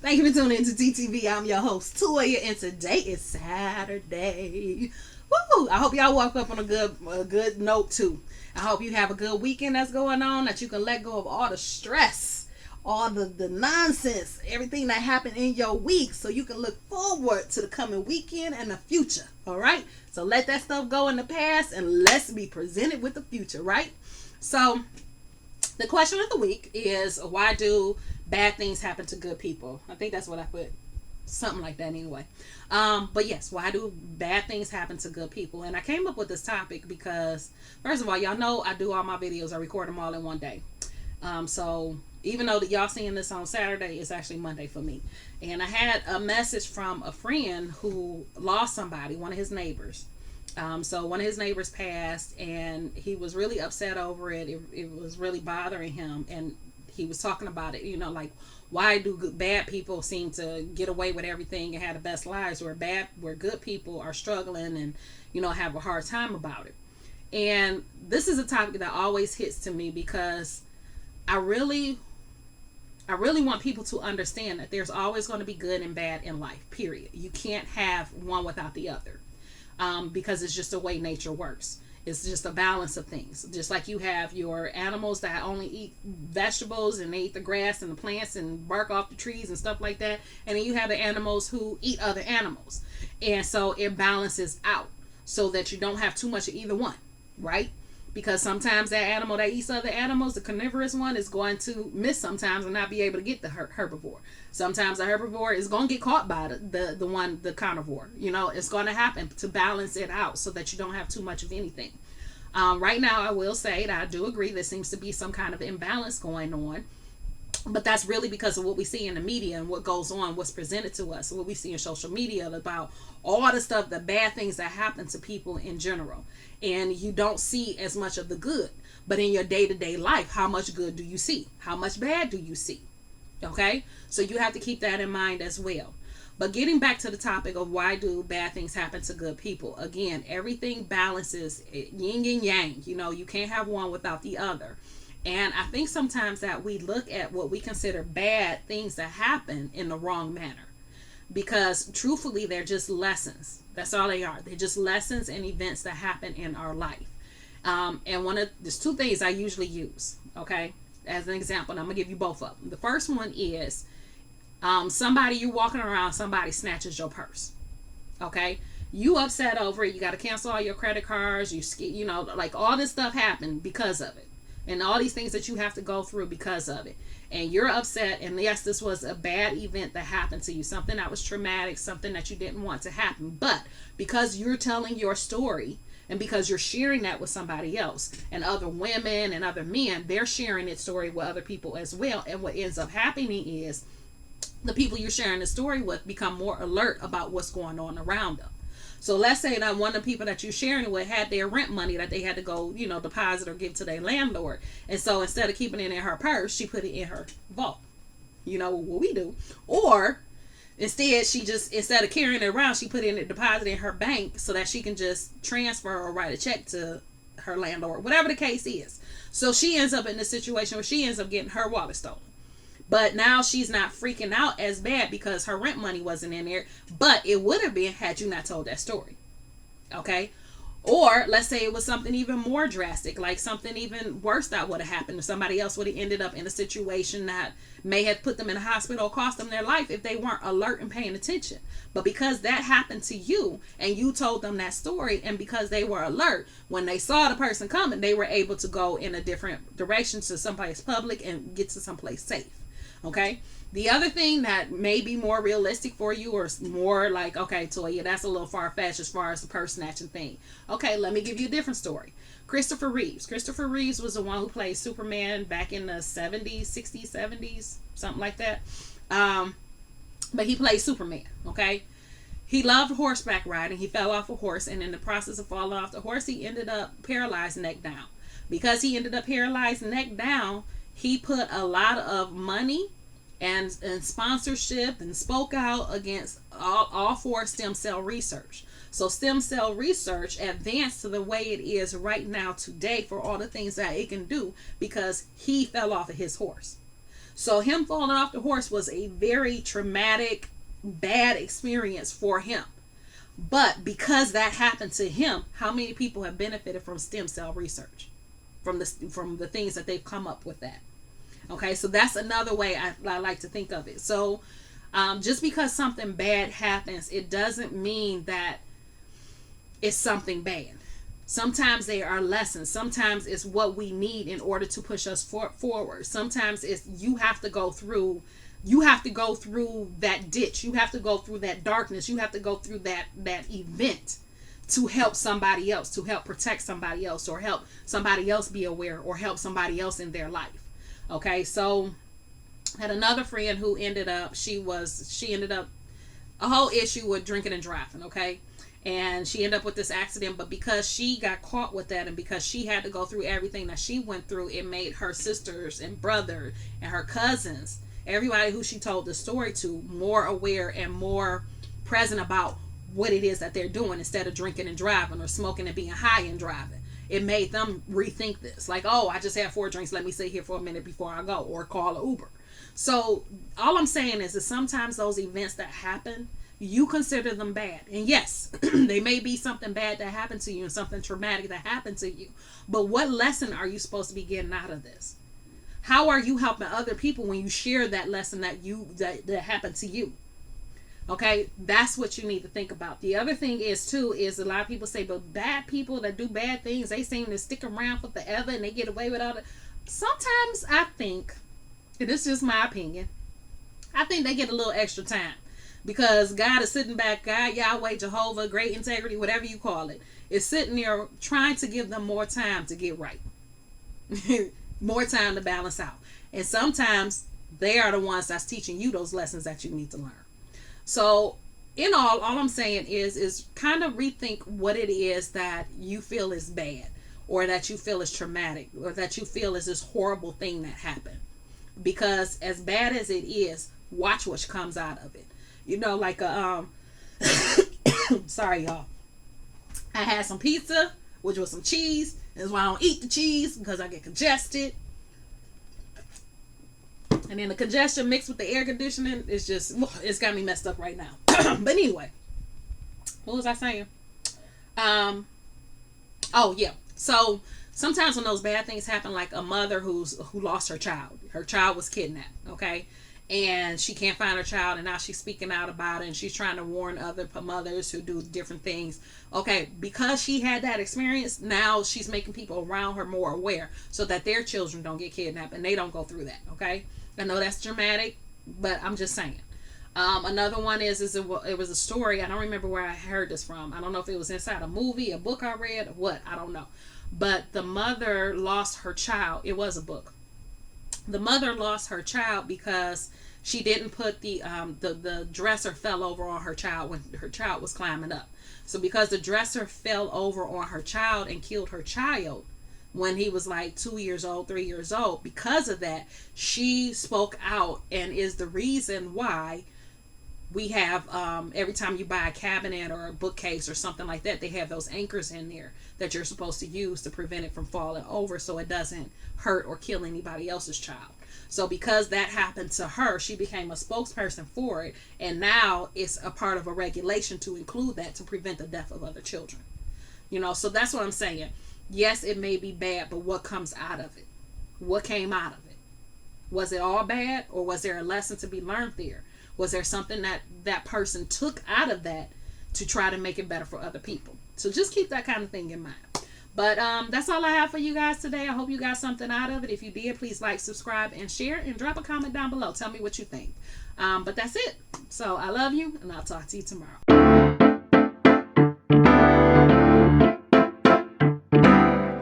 Thank you for tuning into TTV. I'm your host, Toya, and today is Saturday. Woo! I hope y'all woke up on a good note too. I hope you have a good weekend that's going on, that you can let go of all the stress, all the nonsense, everything that happened in your week, so you can look forward to the coming weekend and the future. All right? So let that stuff go in the past and let's be presented with the future, right? So the question of the week is, why do bad things happen to good people? I think that's what I put. Something like that anyway. But yes, why do bad things happen to good people? And I came up with this topic because, first of all, y'all know I do all my videos. I record them all in one day. So even though that y'all seeing this on Saturday, it's actually Monday for me. And I had a message from a friend who lost somebody, one of his neighbors. So one of his neighbors passed, and he was really upset over it. It was really bothering him, and he was talking about it. Like, why do bad people seem to get away with everything and have the best lives, where good people are struggling and have a hard time about it? And this is a topic that always hits to me because I really want people to understand that there's always going to be good and bad in life. Period. You can't have one without the other. Because it's just the way nature works. It's just a balance of things. Just like you have your animals that only eat vegetables and they eat the grass and the plants and bark off the trees and stuff like that. And then you have the animals who eat other animals. And so it balances out so that you don't have too much of either one, right? Because sometimes that animal that eats other animals, the carnivorous one, is going to miss sometimes and not be able to get the herbivore. Sometimes the herbivore is going to get caught by the carnivore. It's going to happen to balance it out so that you don't have too much of anything. Right now, I will say that I do agree there seems to be some kind of imbalance going on. But that's really because of what we see in the media and what goes on, what's presented to us, what we see in social media about all the stuff, the bad things that happen to people in general. And you don't see as much of the good. But in your day-to-day life, how much good do you see? How much bad do you see? Okay? So you have to keep that in mind as well. But getting back to the topic of why do bad things happen to good people, again, everything balances yin and yang. You can't have one without the other. And I think sometimes that we look at what we consider bad things that happen in the wrong manner. Because truthfully, they're just lessons. That's all they are. They're just lessons and events that happen in our life. And there's two things I usually use, okay, as an example. And I'm going to give you both of them. The first one is somebody, you're walking around, somebody snatches your purse. Okay? You upset over it. You got to cancel all your credit cards. Like all this stuff happened because of it. And all these things that you have to go through because of it. And you're upset. And yes, this was a bad event that happened to you. Something that was traumatic. Something that you didn't want to happen. But because you're telling your story, and because you're sharing that with somebody else, and other women and other men, they're sharing their story with other people as well. And what ends up happening is the people you're sharing the story with become more alert about what's going on around them. So let's say that one of the people that you're sharing with had their rent money that they had to go, deposit or give to their landlord. And so instead of keeping it in her purse, she put it in her vault. What we do. Or instead, instead of carrying it around, she put it in a deposit in her bank so that she can just transfer or write a check to her landlord, whatever the case is. So she ends up in a situation where she ends up getting her wallet stolen. But now she's not freaking out as bad because her rent money wasn't in there. But it would have been had you not told that story. Okay? Or let's say it was something even more drastic, like something even worse that would have happened. Somebody else would have ended up in a situation that may have put them in a hospital or cost them their life if they weren't alert and paying attention. But because that happened to you and you told them that story, and because they were alert, when they saw the person coming, they were able to go in a different direction to someplace public and get to someplace safe. Okay? The other thing that may be more realistic for you, or more like, okay, Toya, that's a little far-fetched as far as the purse snatching thing. Okay, let me give you a different story. Christopher Reeves. Christopher Reeves was the one who played Superman back in the 70s, 60s, 70s, something like that. But he played Superman, okay? He loved horseback riding. He fell off a horse, and in the process of falling off the horse, he ended up paralyzed neck down. Because he ended up paralyzed neck down, he put a lot of money and sponsorship and spoke out against all for stem cell research. So stem cell research advanced to the way it is right now today for all the things that it can do because he fell off of his horse. So him falling off the horse was a very traumatic, bad experience for him. But because that happened to him, how many people have benefited from stem cell research, from the things that they've come up with that? Okay, so that's another way I like to think of it. So just because something bad happens, it doesn't mean that it's something bad. Sometimes they are lessons. Sometimes it's what we need in order to push us forward. Sometimes it's you have to go through that ditch. You have to go through that darkness. You have to go through that event to help somebody else, to help protect somebody else, or help somebody else be aware, or help somebody else in their life. Okay, so I had another friend who ended up a whole issue with drinking and driving. Okay, and she ended up with this accident, but because she got caught with that, and because she had to go through everything that she went through, it made her sisters and brother and her cousins, everybody who she told the story to, more aware and more present about what it is that they're doing, instead of drinking and driving, or smoking and being high and driving. It made them rethink this. Like, oh, I just had 4 drinks. Let me sit here for a minute before I go, or call an Uber. So all I'm saying is that sometimes those events that happen, you consider them bad. And yes, they may be something bad that happened to you, and something traumatic that happened to you. But what lesson are you supposed to be getting out of this? How are you helping other people when you share that lesson that happened to you? Okay, that's what you need to think about. The other thing is a lot of people say, but bad people that do bad things, they seem to stick around for forever and they get away with all that. Sometimes I think, and this is my opinion, I think they get a little extra time, because God is sitting back, God, Yahweh, Jehovah, great integrity, whatever you call it, is sitting there trying to give them more time to get right. More time to balance out. And sometimes they are the ones that's teaching you those lessons that you need to learn. So in all I'm saying is kind of rethink what it is that you feel is bad, or that you feel is traumatic, or that you feel is this horrible thing that happened. Because as bad as it is, watch what comes out of it. You know, like sorry y'all, I had some pizza, which was some cheese. That's why I don't eat the cheese, because I get congested. And then the congestion mixed with the air conditioning, it's got me messed up right now. But anyway, what was I saying? Oh yeah. So sometimes when those bad things happen, like a mother who lost her child was kidnapped, okay? And she can't find her child, and now she's speaking out about it, and she's trying to warn other mothers who do different things. Okay, because she had that experience, now she's making people around her more aware, so that their children don't get kidnapped and they don't go through that. Okay, I know that's dramatic, but I'm just saying. Another one is it was a story. I don't remember where I heard this from. I don't know if it was inside a movie, a book I read, or what. I don't know. But the mother lost her child. It was a book. The mother lost her child because she didn't put the dresser fell over on her child when her child was climbing up. So because the dresser fell over on her child and killed her child when he was like 2 years old, 3 years old, because of that, she spoke out, and is the reason why we have every time you buy a cabinet or a bookcase or something like that, they have those anchors in there that you're supposed to use to prevent it from falling over, so it doesn't hurt or kill anybody else's child. So because that happened to her, she became a spokesperson for it, and now it's a part of a regulation to include that to prevent the death of other children. You know, so that's what I'm saying. Yes, it may be bad, but what comes out of it? What came out of it? Was it all bad, or was there a lesson to be learned there? Was there something that person took out of that to try to make it better for other people? So just keep that kind of thing in mind. But that's all I have for you guys today. I hope you got something out of it. If you did, please like, subscribe, and share, and drop a comment down below. Tell me what you think. But that's it. So I love you, and I'll talk to you tomorrow.